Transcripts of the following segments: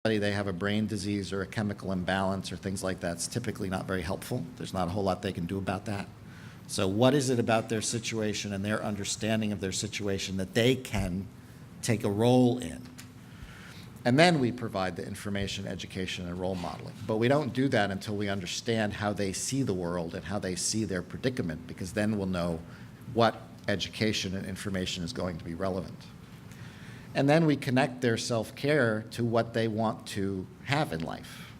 they have a brain disease or a chemical imbalance or things like that, it's typically not very helpful. There's not a whole lot they can do about that. So what is it about their situation and their understanding of their situation that they can take a role in? And then we provide the information, education, and role modeling. But we don't do that until we understand how they see the world and how they see their predicament, because then we'll know what education and information is going to be relevant. And then we connect their self-care to what they want to have in life.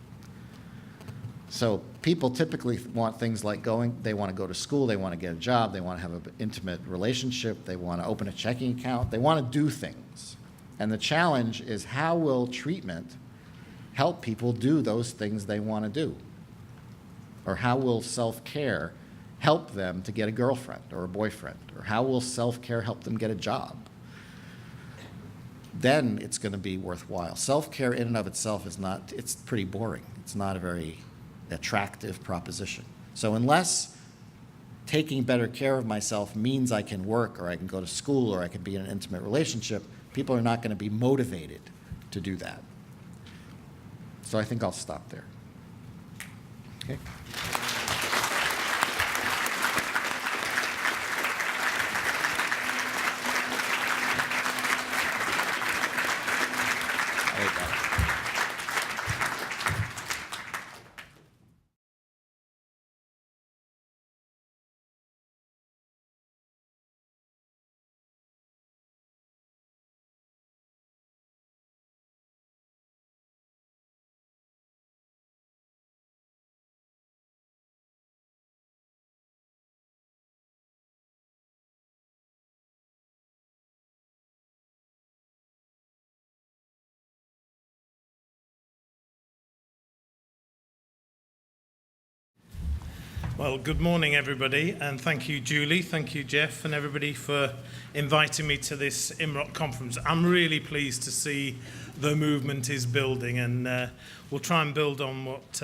So people typically want things like they want to go to school, they want to get a job, they want to have an intimate relationship, they want to open a checking account, they want to do things. And the challenge is, how will treatment help people do those things they want to do? Or how will self-care help them to get a girlfriend or a boyfriend? Or how will self-care help them get a job? Then it's going to be worthwhile. Self-care in and of itself is not, it's pretty boring. It's not a very attractive proposition. So unless taking better care of myself means I can work or I can go to school or I can be in an intimate relationship, people are not going to be motivated to do that. So I think I'll stop there. Okay. Well, good morning, everybody, and thank you, Julie, thank you, Jeff, and everybody for inviting me to this IMROC conference. I'm really pleased to see the movement is building, and we'll try and build on what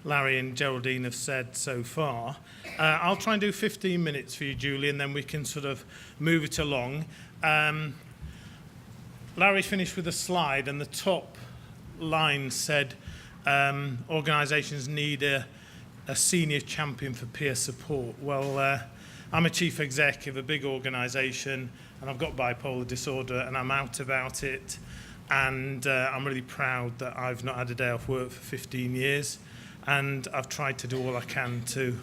Larry and Geraldine have said so far. I'll try and do 15 minutes for you, Julie, and then we can sort of move it along. Larry finished with a slide, and the top line said organisations need a senior champion for peer support. Well, I'm a chief exec of a big organisation, and I've got bipolar disorder, and I'm out about it, and I'm really proud that I've not had a day off work for 15 years, and I've tried to do all I can to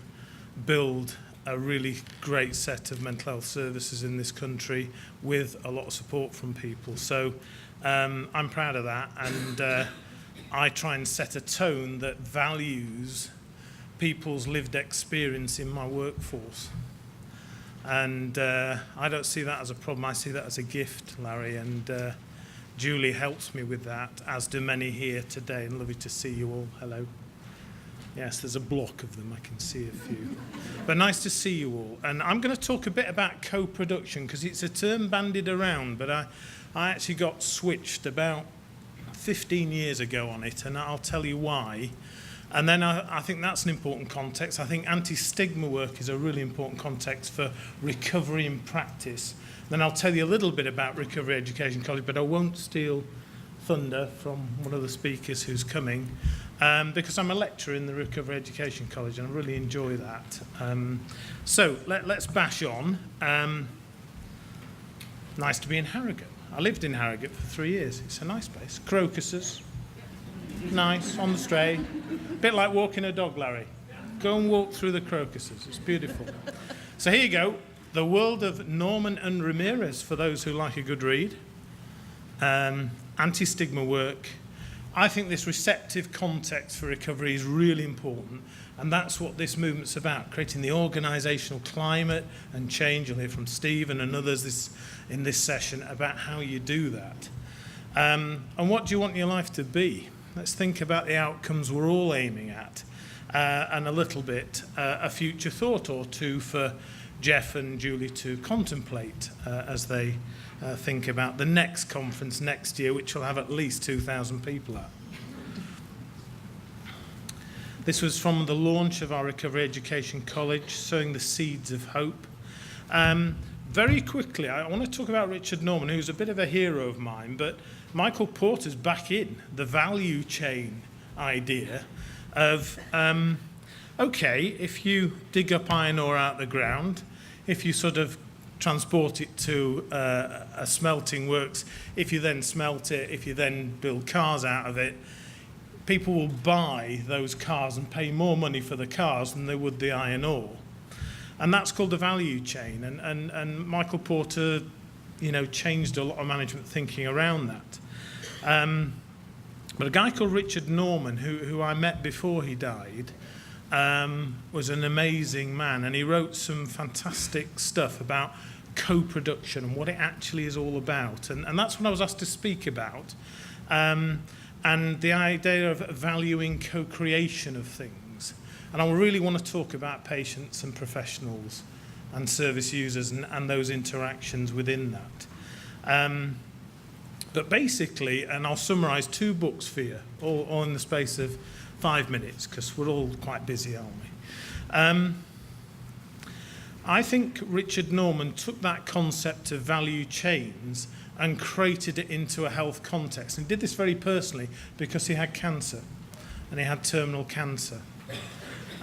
build a really great set of mental health services in this country with a lot of support from people. So I'm proud of that, and I try and set a tone that values people's lived experience in my workforce. And I don't see that as a problem, I see that as a gift, Larry, and Julie helps me with that, as do many here today, and lovely to see you all. Hello. Yes, there's a block of them, I can see a few. But nice to see you all. And I'm going to talk a bit about co-production, because it's a term bandied around, but I actually got switched about 15 years ago on it, and I'll tell you why. And then I think that's an important context. I think anti-stigma work is a really important context for recovery in practice. Then I'll tell you a little bit about Recovery Education College, but I won't steal thunder from one of the speakers who's coming, because I'm a lecturer in the Recovery Education College, and I really enjoy that. So let's bash on. Nice to be in Harrogate. I lived in Harrogate for 3 years. It's a nice place. Crocuses. Nice, on the stray. A bit like walking a dog, Larry. Go and walk through the crocuses. It's beautiful. So here you go. The world of Norman and Ramirez, for those who like a good read. Anti-stigma work. I think this receptive context for recovery is really important, and that's what this movement's about, creating the organisational climate and change. You'll hear from Stephen and others in this session about how you do that. And what do you want your life to be? Let's think about the outcomes we're all aiming at, and a little bit a future thought or two for Jeff and Julie to contemplate as they think about the next conference next year, which will have at least 2,000 people at. This was from the launch of our Recovery Education College, sowing the seeds of hope. Very quickly, I want to talk about Richard Norman, who's a bit of a hero of mine, but Michael Porter's back in the value chain idea of, okay, if you dig up iron ore out the ground, if you sort of transport it to a smelting works, if you then smelt it, if you then build cars out of it, people will buy those cars and pay more money for the cars than they would the iron ore. And that's called the value chain. And Michael Porter, changed a lot of management thinking around that. But a guy called Richard Norman, who I met before he died, was an amazing man. And he wrote some fantastic stuff about co-production and what it actually is all about. And that's what I was asked to speak about. And the idea of valuing co-creation of things. And I really want to talk about patients and professionals and service users and those interactions within that. But basically, and I'll summarise 2 books for you, all in the space of 5 minutes, because we're all quite busy, aren't we? I think Richard Norman took that concept of value chains and created it into a health context. And he did this very personally because he had cancer, and he had terminal cancer.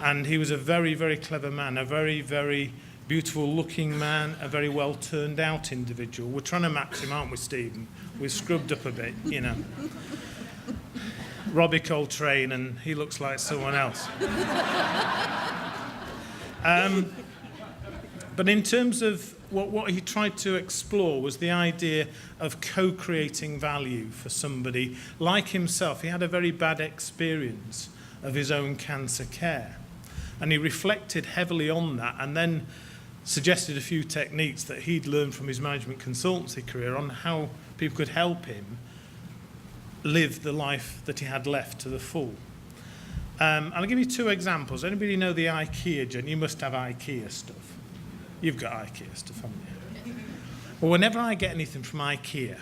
And he was a very, very clever man, a very, very beautiful-looking man, a very well-turned-out individual. We're trying to match him, aren't we, Stephen? We've scrubbed up a bit, Robbie Coltrane, and he looks like someone else. But in terms of what he tried to explore was the idea of co-creating value for somebody like himself. He had a very bad experience of his own cancer care. And he reflected heavily on that and then suggested a few techniques that he'd learned from his management consultancy career on how people could help him live the life that he had left to the full. I'll give you 2 examples. Anybody know the IKEA, Jen? You must have IKEA stuff. You've got IKEA stuff, haven't you? Well, whenever I get anything from IKEA,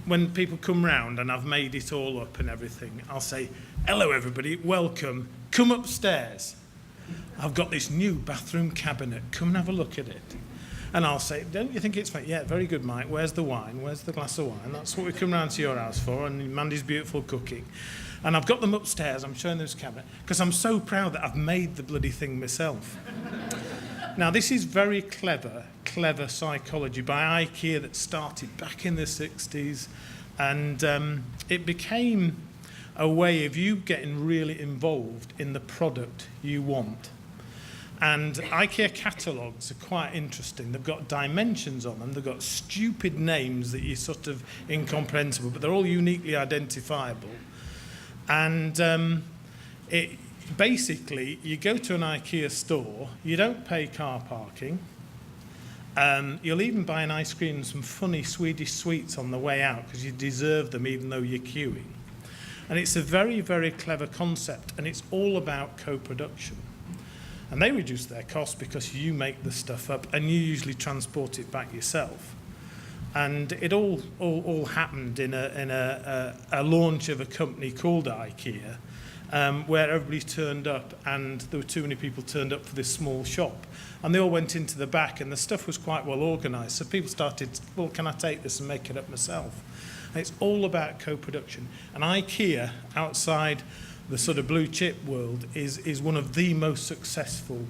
when people come round and I've made it all up and everything, I'll say, hello everybody, welcome, come upstairs. I've got this new bathroom cabinet, come and have a look at it. And I'll say, don't you think it's fine? Yeah, very good, Mike, where's the wine? Where's the glass of wine? That's what we come round to your house for, and Mandy's beautiful cooking. And I've got them upstairs, I'm showing this cabinet, because I'm so proud that I've made the bloody thing myself. Now, this is very clever psychology by IKEA that started back in the 60s, and it became a way of you getting really involved in the product you want. And IKEA catalogues are quite interesting. They've got dimensions on them. They've got stupid names that are sort of incomprehensible, but they're all uniquely identifiable. And basically, you go to an IKEA store, you don't pay car parking. You'll even buy an ice cream and some funny Swedish sweets on the way out because you deserve them even though you're queuing. And it's a very, very clever concept, and it's all about co-production. And they reduce their costs because you make the stuff up and you usually transport it back yourself. And it all happened in a launch of a company called IKEA, where everybody turned up, and there were too many people turned up for this small shop. And they all went into the back, and the stuff was quite well organised. So people started, well, can I take this and make it up myself? And it's all about co-production. And IKEA, outside the sort of blue chip world, is one of the most successful,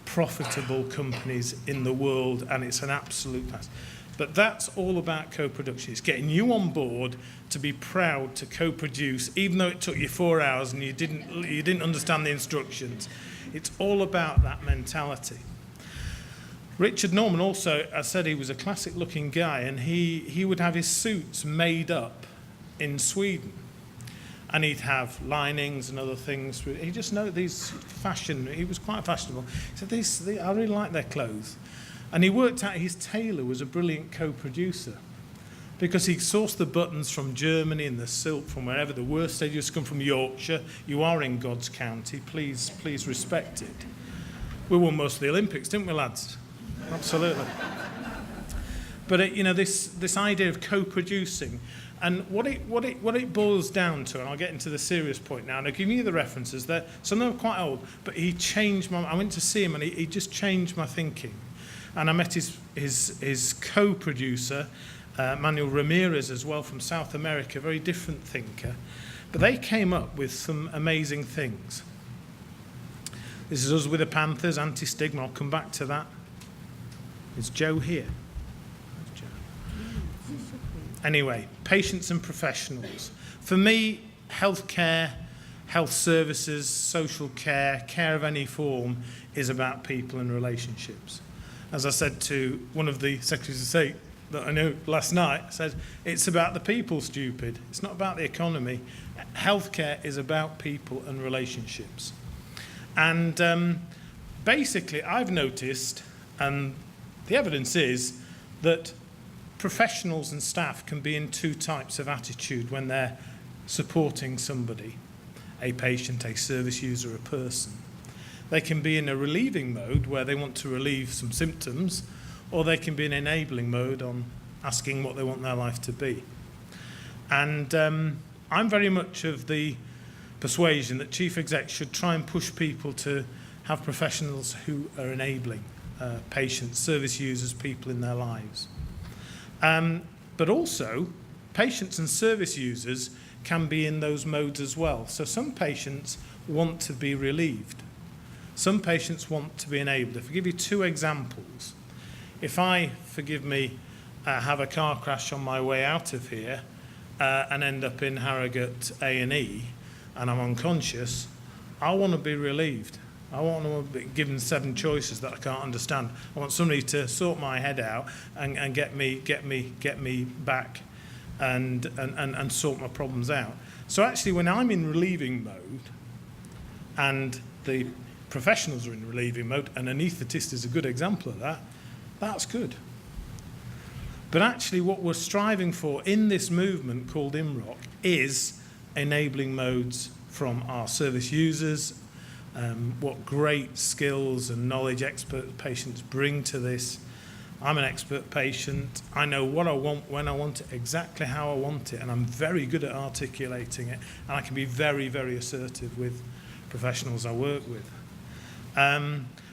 profitable companies in the world, and it's an absolute mess. But that's all about co-production. It's getting you on board to be proud to co-produce, even though it took you 4 hours and you didn't understand the instructions. It's all about that mentality. Richard Norman also, I said he was a classic-looking guy, and he would have his suits made up in Sweden. And he'd have linings and other things. He just know these fashion. He was quite fashionable. He said, I really like their clothes. And he worked out his tailor was a brilliant co-producer because he sourced the buttons from Germany and the silk from wherever. The worst they just come from Yorkshire. You are in God's county. Please respect it. We won most of the Olympics, didn't we, lads? Absolutely. But this idea of co-producing. And what it boils down to, and I'll get into the serious point now, and I'll give you the references. Some of them are quite old, but he changed I went to see him, and he just changed my thinking. And I met his co-producer, Manuel Ramirez as well from South America, very different thinker. But they came up with some amazing things. This is us with the Panthers, anti-stigma. I'll come back to that. Is Joe here? Where's Joe? Anyway, patients and professionals. For me, healthcare, health services, social care, care of any form is about people and relationships. As I said to one of the Secretaries of State that I knew last night, I said, it's about the people, stupid. It's not about the economy. Healthcare is about people and relationships. And basically, I've noticed, and the evidence is, that professionals and staff can be in two types of attitude when they're supporting somebody, a patient, a service user, a person. They can be in a relieving mode where they want to relieve some symptoms, or they can be in enabling mode on asking what they want their life to be. And I'm very much of the persuasion that chief execs should try and push people to have professionals who are enabling patients, service users, people in their lives. But also, patients and service users can be in those modes as well. So some patients want to be relieved. Some patients want to be enabled. If I give you two examples, if I, forgive me, have a car crash on my way out of here and end up in Harrogate A&E and I'm unconscious, I want to be relieved. I want to be given 7 choices that I can't understand. I want somebody to sort my head out and get me back and sort my problems out. So actually, when I'm in relieving mode and the professionals are in relieving mode, and anaesthetist is a good example of that, that's good. But actually what we're striving for in this movement called IMROC is enabling modes from our service users, what great skills and knowledge expert patients bring to this. I'm an expert patient. I know what I want, when I want it, exactly how I want it, and I'm very good at articulating it, and I can be very, very assertive with professionals I work with.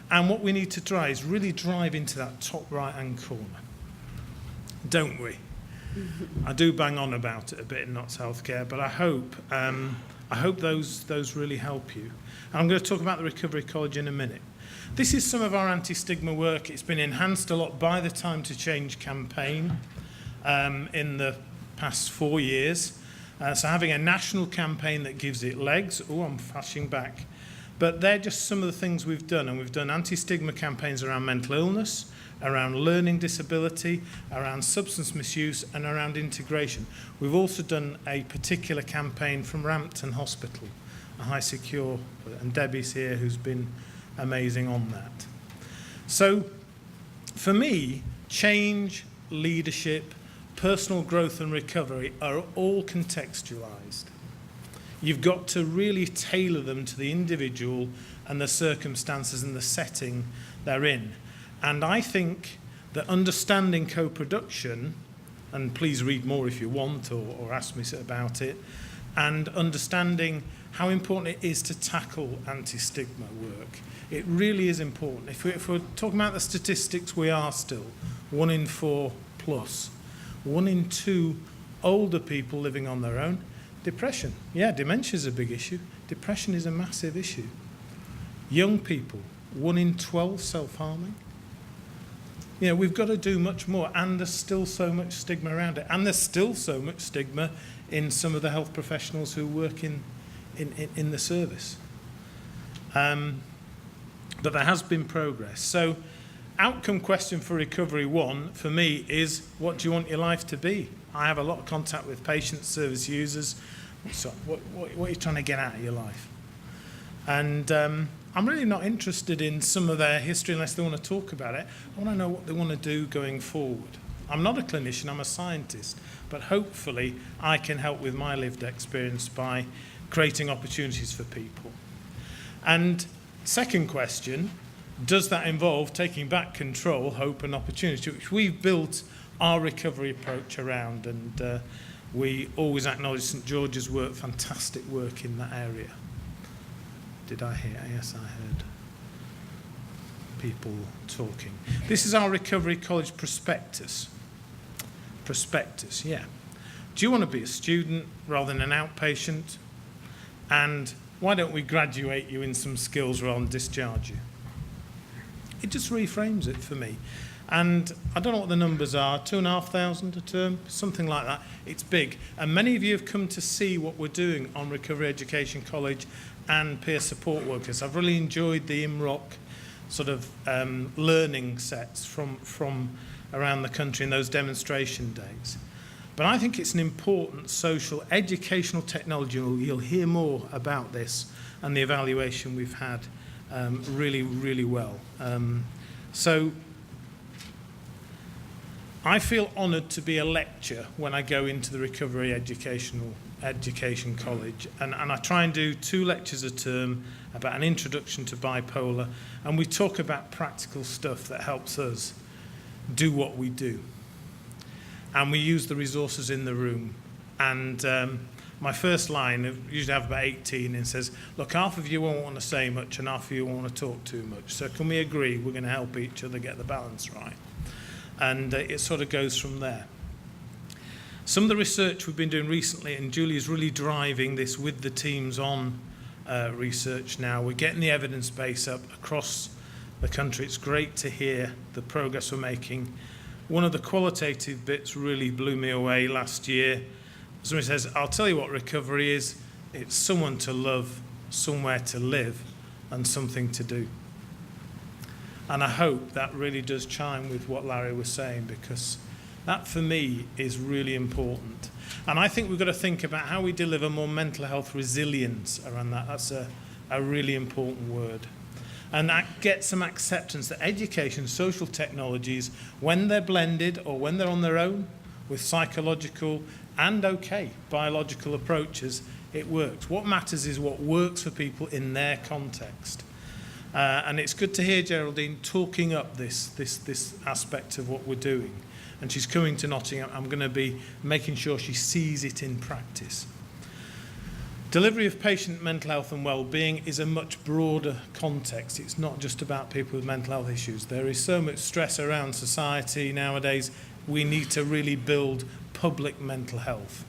And what we need to try is really drive into that top right-hand corner, don't we? I do bang on about it a bit in Notts Healthcare, but I hope those really help you. And I'm going to talk about the Recovery College in a minute. This is some of our anti-stigma work. It's been enhanced a lot by the Time to Change campaign in the past 4 years. So having a national campaign that gives it legs. Oh, I'm flashing back. But they're just some of the things we've done. And we've done anti-stigma campaigns around mental illness, around learning disability, around substance misuse, and around integration. We've also done a particular campaign from Rampton Hospital, a high secure, and Debbie's here who's been amazing on that. So for me, change, leadership, personal growth and recovery are all contextualized. You've got to really tailor them to the individual and the circumstances and the setting they're in. And I think that understanding co-production, and please read more if you want or ask me about it, and understanding how important it is to tackle anti-stigma work. It really is important. If we're talking about the statistics, we are still 1 in 4 plus. 1 in 2 older people living on their own. Depression. Yeah, dementia is a big issue. Depression is a massive issue. Young people, 1 in 12 self-harming. You know, we've got to do much more, and there's still so much stigma around it. And there's still so much stigma in some of the health professionals who work in the service. But there has been progress. So, outcome question for Recovery 1 for me is, what do you want your life to be? I have a lot of contact with patients, service users. So what are you trying to get out of your life? And I'm really not interested in some of their history unless they want to talk about it. I want to know what they want to do going forward. I'm not a clinician, I'm a scientist, but hopefully I can help with my lived experience by creating opportunities for people. And second question, does that involve taking back control, hope and opportunity, which we've built our recovery approach around, and we always acknowledge St George's work, fantastic work in that area. Did I hear? Yes, I heard people talking. This is our Recovery College prospectus. prospectus, yeah. Do you want to be a student rather than an outpatient? And why don't we graduate you in some skills rather than discharge you? It just reframes it for me. And I don't know what the numbers are, 2,500 a term, something like that. It's big. And many of you have come to see what we're doing on Recovery Education College and peer support workers. I've really enjoyed the IMROC sort of learning sets from around the country in those demonstration days. But I think it's an important social educational technology. You'll hear more about this and the evaluation we've had really, really well. So I feel honoured to be a lecturer when I go into the Recovery Education College, and I try and do 2 lectures a term about an introduction to bipolar, and we talk about practical stuff that helps us do what we do. And we use the resources in the room. And my first line, I usually have about 18, and says, look, half of you won't want to say much and half of you won't want to talk too much. So can we agree we're going to help each other get the balance right? And it sort of goes from there. Some of the research we've been doing recently, and Julie is really driving this with the teams on research now. We're getting the evidence base up across the country. It's great to hear the progress we're making. One of the qualitative bits really blew me away last year. Somebody says, I'll tell you what recovery is. It's someone to love, somewhere to live, and something to do. And I hope that really does chime with what Larry was saying, because that for me is really important. And I think we've got to think about how we deliver more mental health resilience around that. That's a really important word. And that gets some acceptance that education, social technologies, when they're blended or when they're on their own with psychological and biological approaches, it works. What matters is what works for people in their context. And it's good to hear Geraldine talking up this aspect of what we're doing. And she's coming to Nottingham. I'm going to be making sure she sees it in practice. Delivery of patient mental health and well-being is a much broader context. It's not just about people with mental health issues. There is so much stress around society nowadays. We need to really build public mental health.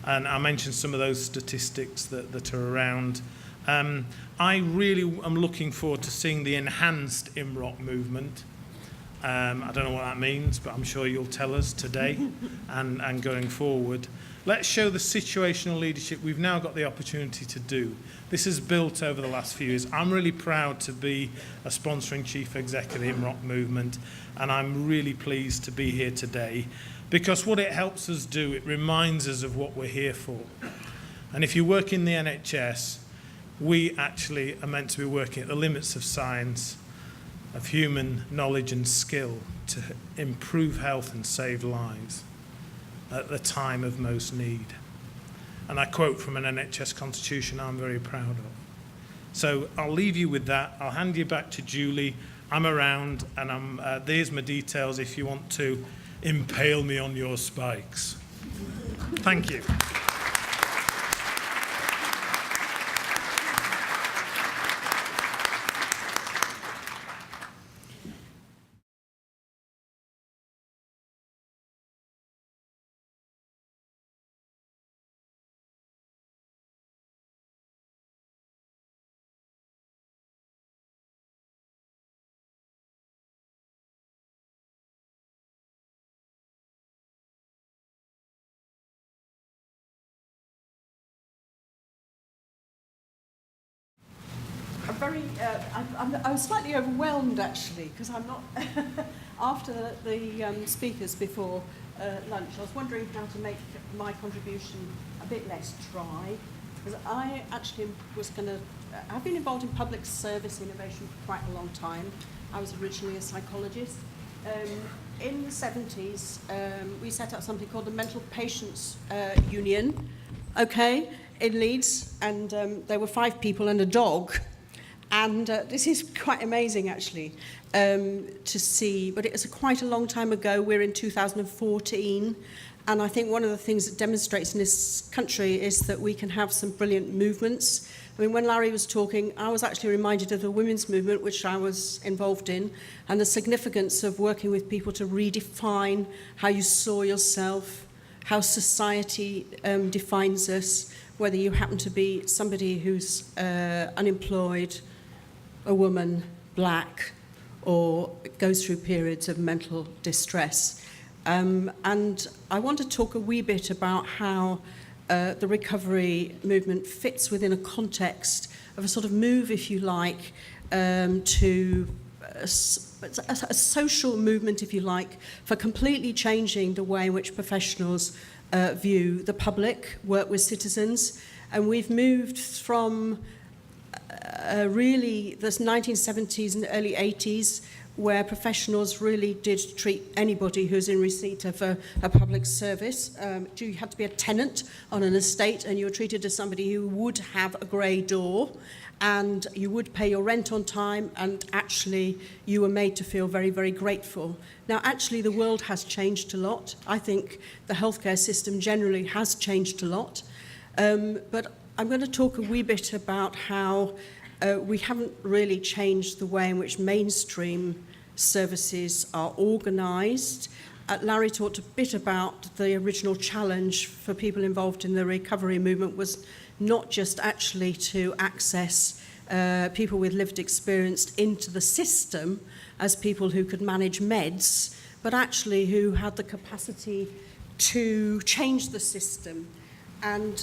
And I mentioned some of those statistics that are around. I really am looking forward to seeing the enhanced IMROC movement. I don't know what that means, but I'm sure you'll tell us today and going forward. Let's show the situational leadership we've now got the opportunity to do. This is built over the last few years. I'm really proud to be a sponsoring chief executive of the IMROC movement, and I'm really pleased to be here today, because what it helps us do, it reminds us of what we're here for. And if you work in the NHS, we actually are meant to be working at the limits of science, of human knowledge and skill to improve health and save lives at the time of most need. And I quote from an NHS constitution I'm very proud of. So I'll leave you with that. I'll hand you back to Julie. I'm around, and there's my details if you want to impale me on your spikes. Thank you. I was slightly overwhelmed actually, because I'm not, after the speakers before lunch, I was wondering how to make my contribution a bit less dry, because I actually was going to, I've been involved in public service innovation for quite a long time. I was originally a psychologist. In the 70s, we set up something called the Mental Patients Union, in Leeds, and there were 5 people and a dog. And this is quite amazing, actually, to see. But it was quite a long time ago. We're in 2014. And I think one of the things that demonstrates in this country is that we can have some brilliant movements. I mean, when Larry was talking, I was actually reminded of the women's movement, which I was involved in, and the significance of working with people to redefine how you saw yourself, how society defines us, whether you happen to be somebody who's unemployed, a woman, black, or goes through periods of mental distress. And I want to talk a wee bit about how the recovery movement fits within a context of a sort of move, if you like, to a social movement, if you like, for completely changing the way in which professionals view the public, work with citizens. And we've moved from really the 1970s and early 80s, where professionals really did treat anybody who's in receipt of a public service. You had to be a tenant on an estate, and you were treated as somebody who would have a grey door, and you would pay your rent on time, and actually you were made to feel very, very grateful. Now, actually, the world has changed a lot. I think the healthcare system generally has changed a lot. But I'm going to talk a wee bit about how we haven't really changed the way in which mainstream services are organised. Larry talked a bit about the original challenge for people involved in the recovery movement was not just actually to access people with lived experience into the system as people who could manage meds, but actually who had the capacity to change the system. And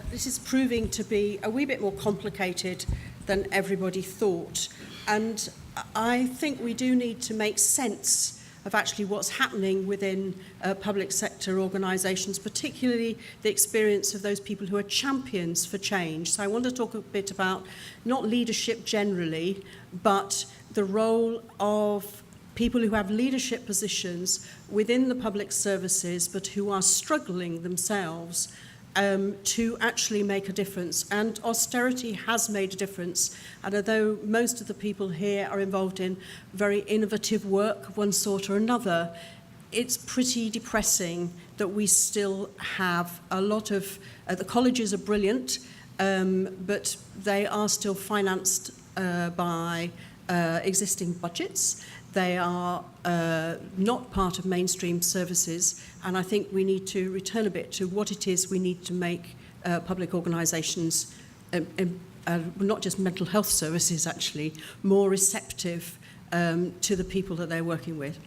this is proving to be a wee bit more complicated than everybody thought. And I think we do need to make sense of actually what's happening within public sector organisations, particularly the experience of those people who are champions for change. So I want to talk a bit about not leadership generally, but the role of people who have leadership positions within the public services, but who are struggling themselves to actually make a difference. And austerity has made a difference. And although most of the people here are involved in very innovative work of one sort or another, it's pretty depressing that we still have a lot of... the colleges are brilliant, but they are still financed by existing budgets. They are not part of mainstream services, and I think we need to return a bit to what it is we need to make public organisations, not just mental health services actually, more receptive to the people that they're working with.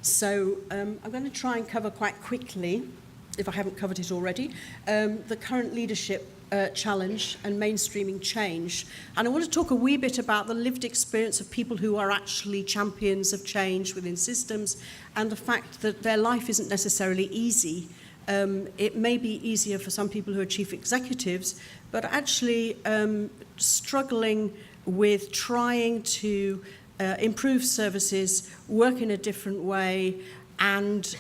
So I'm going to try and cover quite quickly, if I haven't covered it already, the current leadership challenge and mainstreaming change. And I want to talk a wee bit about the lived experience of people who are actually champions of change within systems, and the fact that their life isn't necessarily easy. It may be easier for some people who are chief executives, but actually struggling with trying to improve services, work in a different way, and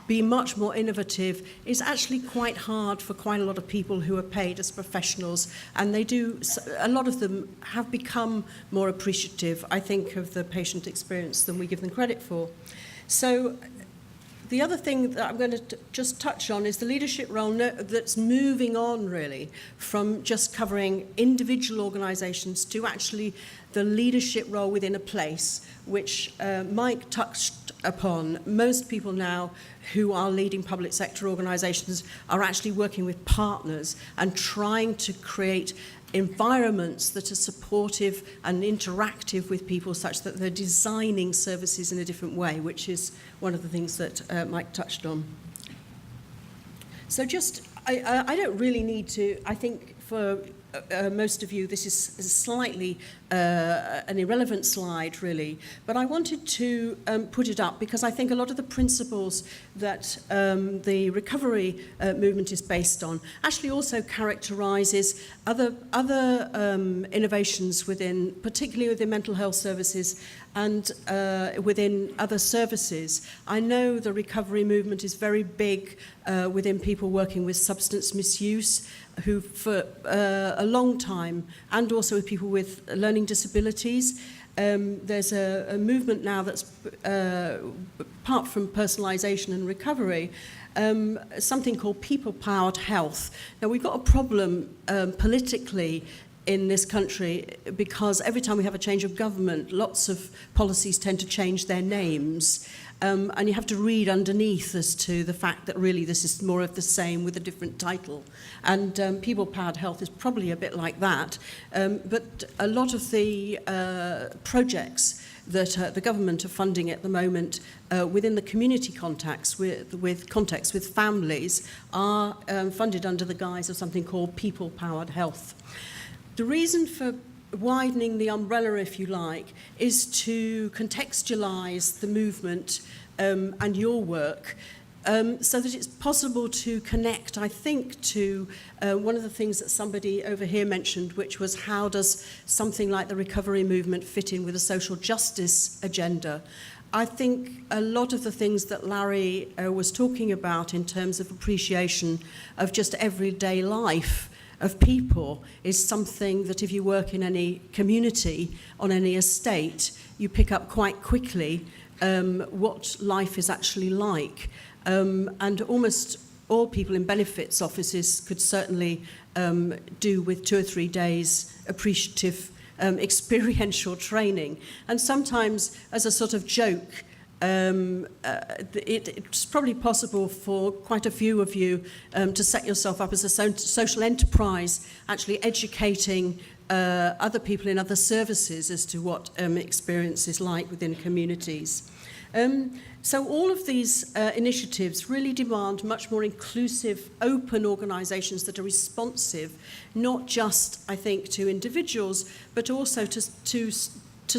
be much more innovative is actually quite hard for quite a lot of people who are paid as professionals, and they do, a lot of them have become more appreciative, I think, of the patient experience than we give them credit for. So the other thing that I'm going to just touch on is the leadership role that's moving on really from just covering individual organisations to actually the leadership role within a place, which Mike touched upon. Most people now who are leading public sector organisations are actually working with partners and trying to create environments that are supportive and interactive with people such that they're designing services in a different way, which is one of the things that Mike touched on. So just, I don't really need to, I think for most of you, this is slightly an irrelevant slide, really. But I wanted to put it up because I think a lot of the principles that the recovery movement is based on actually also characterises other innovations within, particularly within mental health services and within other services. I know the recovery movement is very big within people working with substance misuse, who for a a long time, and also with people with learning disabilities. There's a movement now that's, apart from personalisation and recovery, something called people-powered health. Now, we've got a problem politically in this country because every time we have a change of government, lots of policies tend to change their names. And you have to read underneath as to the fact that really this is more of the same with a different title. And people-powered health is probably a bit like that. But a lot of the projects that the government are funding at the moment within the community context with families are funded under the guise of something called people-powered health. The reason for widening the umbrella, if you like, is to contextualise the movement and your work so that it's possible to connect, I think, to one of the things that somebody over here mentioned, which was how does something like the recovery movement fit in with a social justice agenda. I think a lot of the things that Larry was talking about in terms of appreciation of just everyday life of people is something that if you work in any community, on any estate, you pick up quite quickly what life is actually like. And almost all people in benefits offices could certainly do with 2 or 3 days appreciative experiential training. And sometimes, as a sort of joke, it's probably possible for quite a few of you to set yourself up as a social enterprise, actually educating other people in other services as to what experience is like within communities. So all of these initiatives really demand much more inclusive, open organisations that are responsive, not just, I think, to individuals, but also to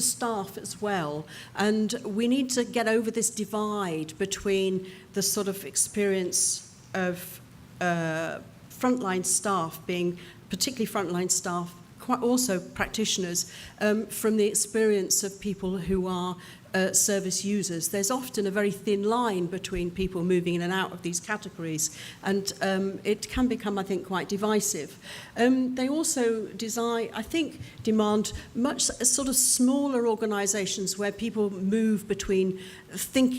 staff as well. And we need to get over this divide between the sort of experience of frontline staff being, particularly frontline staff, quite also practitioners, from the experience of people who are service users. There's often a very thin line between people moving in and out of these categories, and it can become, I think, quite divisive. They also demand much sort of smaller organisations where people move between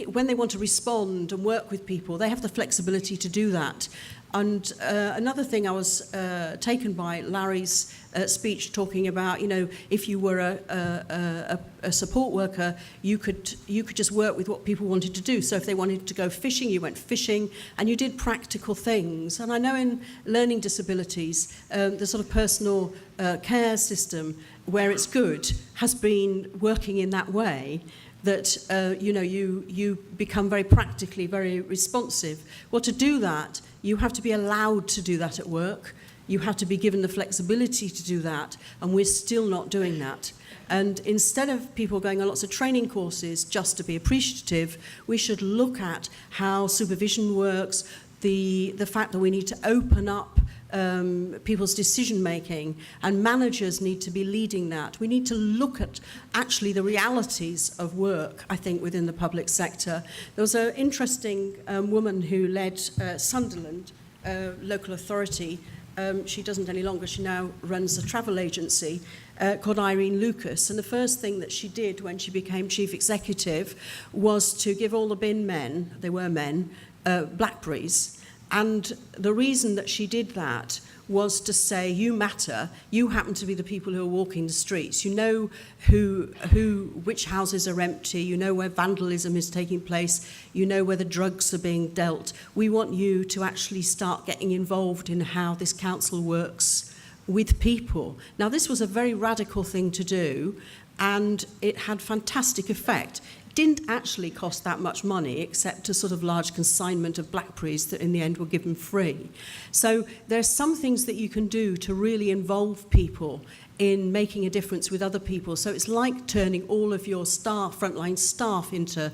when they want to respond and work with people, they have the flexibility to do that. And another thing I was taken by Larry's speech, talking about, you know, if you were a support worker, you could just work with what people wanted to do. So if they wanted to go fishing, you went fishing, and you did practical things. And I know in learning disabilities, the sort of personal care system, where it's good, has been working in that way. That you become very practically very responsive. Well, to do that, you have to be allowed to do that at work. You have to be given the flexibility to do that, and we're still not doing that. And instead of people going on lots of training courses just to be appreciative, we should look at how supervision works, the fact that we need to open up people's decision making, and managers need to be leading that. We need to look at actually the realities of work, I think, within the public sector. There was an interesting woman who led Sunderland local authority. She doesn't any longer. She now runs a travel agency called Irene Lucas. And the first thing that she did when she became chief executive was to give all the bin men, they were men, Blackberries. And the reason that she did that was to say, you matter, you happen to be the people who are walking the streets. You know which houses are empty, you know where vandalism is taking place, you know where the drugs are being dealt. We want you to actually start getting involved in how this council works with people. Now, this was a very radical thing to do, and it had fantastic effect. Didn't actually cost that much money, except a sort of large consignment of Blackberries that in the end were given free. So there's some things that you can do to really involve people in making a difference with other people. So it's like turning all of your staff, frontline staff, into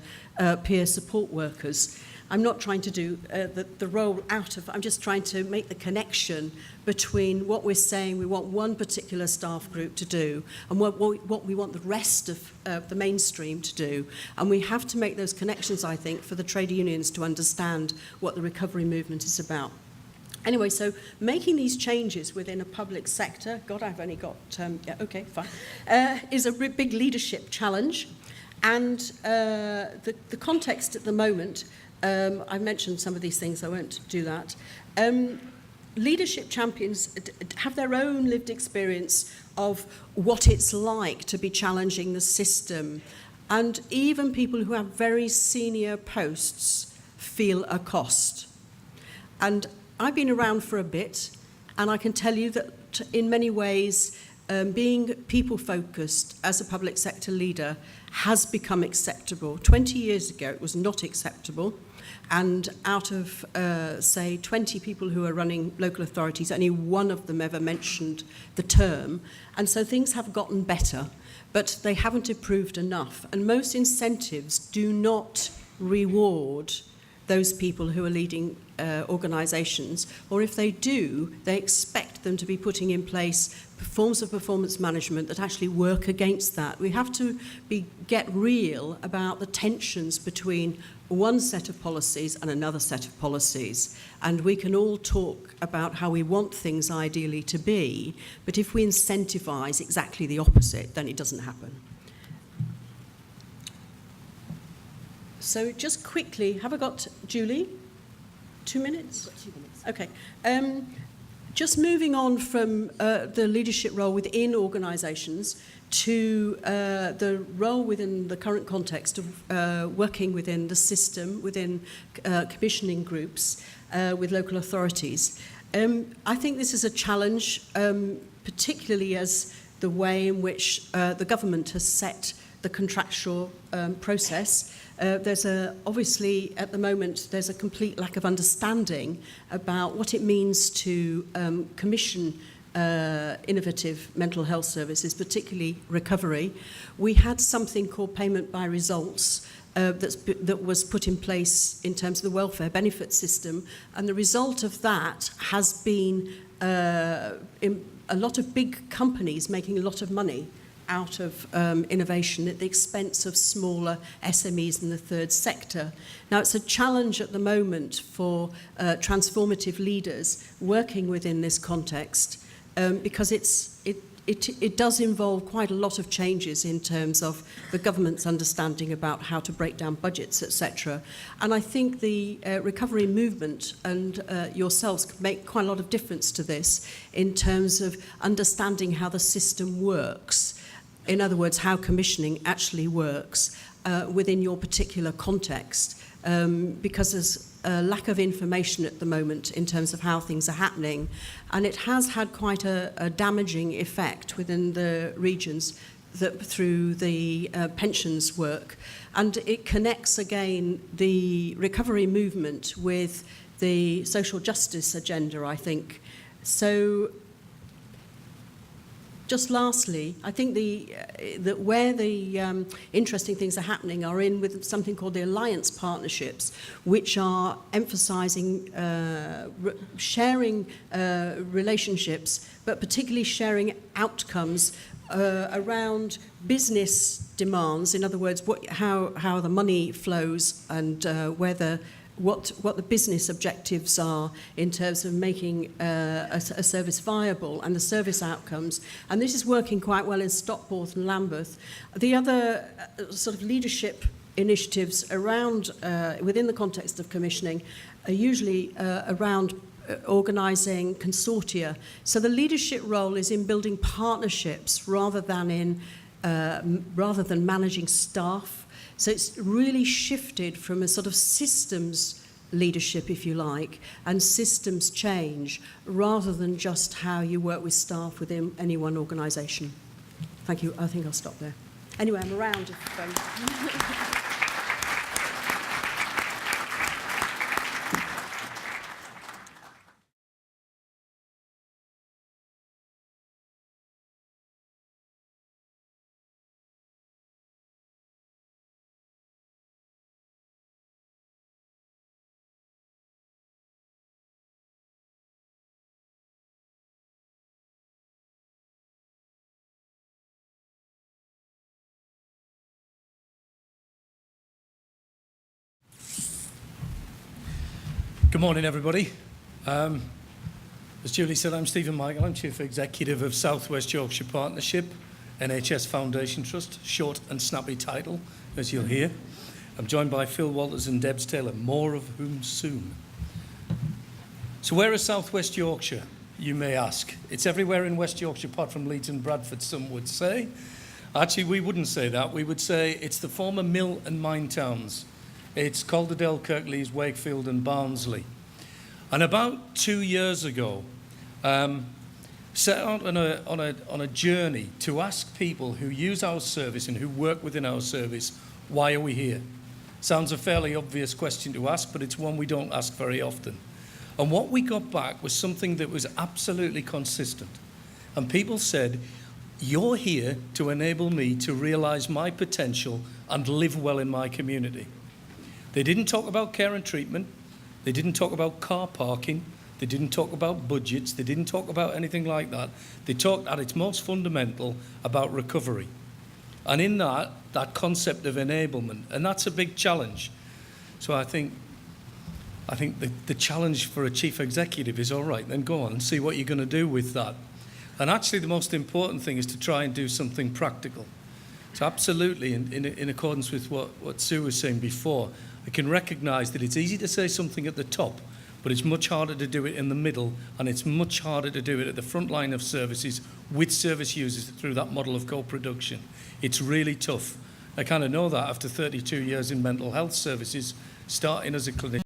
peer support workers. I'm not trying to do the role out of, I'm just trying to make the connection between what we're saying we want one particular staff group to do and what we want the rest of the mainstream to do. And we have to make those connections, I think, for the trade unions to understand what the recovery movement is about. Anyway, so making these changes within a public sector, God, I've only got, yeah, okay, fine, is a big leadership challenge. And the context at the moment, I mentioned some of these things, I won't do that. Leadership champions have their own lived experience of what it's like to be challenging the system. And even people who have very senior posts feel a cost. And I've been around for a bit, and I can tell you that in many ways, being people-focused as a public sector leader has become acceptable. 20 years ago, it was not acceptable. And out of, say, 20 people who are running local authorities, only one of them ever mentioned the term. And so things have gotten better, but they haven't improved enough. And most incentives do not reward those people who are leading organisations, or if they do, they expect them to be putting in place forms of performance management that actually work against that. We have to get real about the tensions between one set of policies and another set of policies. And we can all talk about how we want things ideally to be, but if we incentivise exactly the opposite, then it doesn't happen. So just quickly, have I got Julie? 2 minutes? 2 minutes. Okay. Just moving on from the leadership role within organisations to the role within the current context of working within the system, within commissioning groups with local authorities. I think this is a challenge, particularly as the way in which the government has set the contractual process. There's obviously, at the moment, there's a complete lack of understanding about what it means to commission innovative mental health services, particularly recovery. We had something called payment by results that was put in place in terms of the welfare benefit system, and the result of that has been a lot of big companies making a lot of money out of innovation at the expense of smaller SMEs in the third sector. Now, it's a challenge at the moment for transformative leaders working within this context because it does involve quite a lot of changes in terms of the government's understanding about how to break down budgets, etc. And I think the recovery movement and yourselves can make quite a lot of difference to this in terms of understanding how the system works. In other words, how commissioning actually works within your particular context, because there's a lack of information at the moment in terms of how things are happening, and it has had quite a damaging effect within the regions through the pensions work, and it connects again the recovery movement with the social justice agenda, I think. So just lastly, I think that where the interesting things are happening are in with something called the alliance partnerships, which are emphasising sharing relationships, but particularly sharing outcomes around business demands. In other words, how the money flows and what the business objectives are in terms of making a service viable and the service outcomes. And this is working quite well in Stockport and Lambeth. The other sort of leadership initiatives around, within the context of commissioning, are usually around organising consortia. So the leadership role is in building partnerships rather than managing staff. So it's really shifted from a sort of systems leadership, if you like, and systems change, rather than just how you work with staff within any one organisation. Thank you. I think I'll stop there. Anyway, I'm around if Good morning, everybody. As Julie said, I'm Stephen Michael. I'm Chief Executive of South West Yorkshire Partnership, NHS Foundation Trust, short and snappy title, as you'll hear. I'm joined by Phil Walters and Debs Taylor, more of whom soon. So where is South West Yorkshire, you may ask? It's everywhere in West Yorkshire apart from Leeds and Bradford, some would say. Actually, we wouldn't say that. We would say it's the former mill and mine towns. It's Calderdale, Kirklees, Wakefield and Barnsley. And about 2 years ago, set out on a journey to ask people who use our service and who work within our service, why are we here? Sounds a fairly obvious question to ask, but it's one we don't ask very often. And what we got back was something that was absolutely consistent. And people said, you're here to enable me to realise my potential and live well in my community. They didn't talk about care and treatment. They didn't talk about car parking. They didn't talk about budgets. They didn't talk about anything like that. They talked at its most fundamental about recovery. And in that concept of enablement, and that's a big challenge. So I think the challenge for a chief executive is, all right, then go on and see what you're going to do with that. And actually the most important thing is to try and do something practical. So absolutely, in accordance with what Sue was saying before, I can recognise that it's easy to say something at the top, but it's much harder to do it in the middle, and it's much harder to do it at the front line of services with service users through that model of co-production. It's really tough. I kind of know that after 32 years in mental health services, starting as a clinician.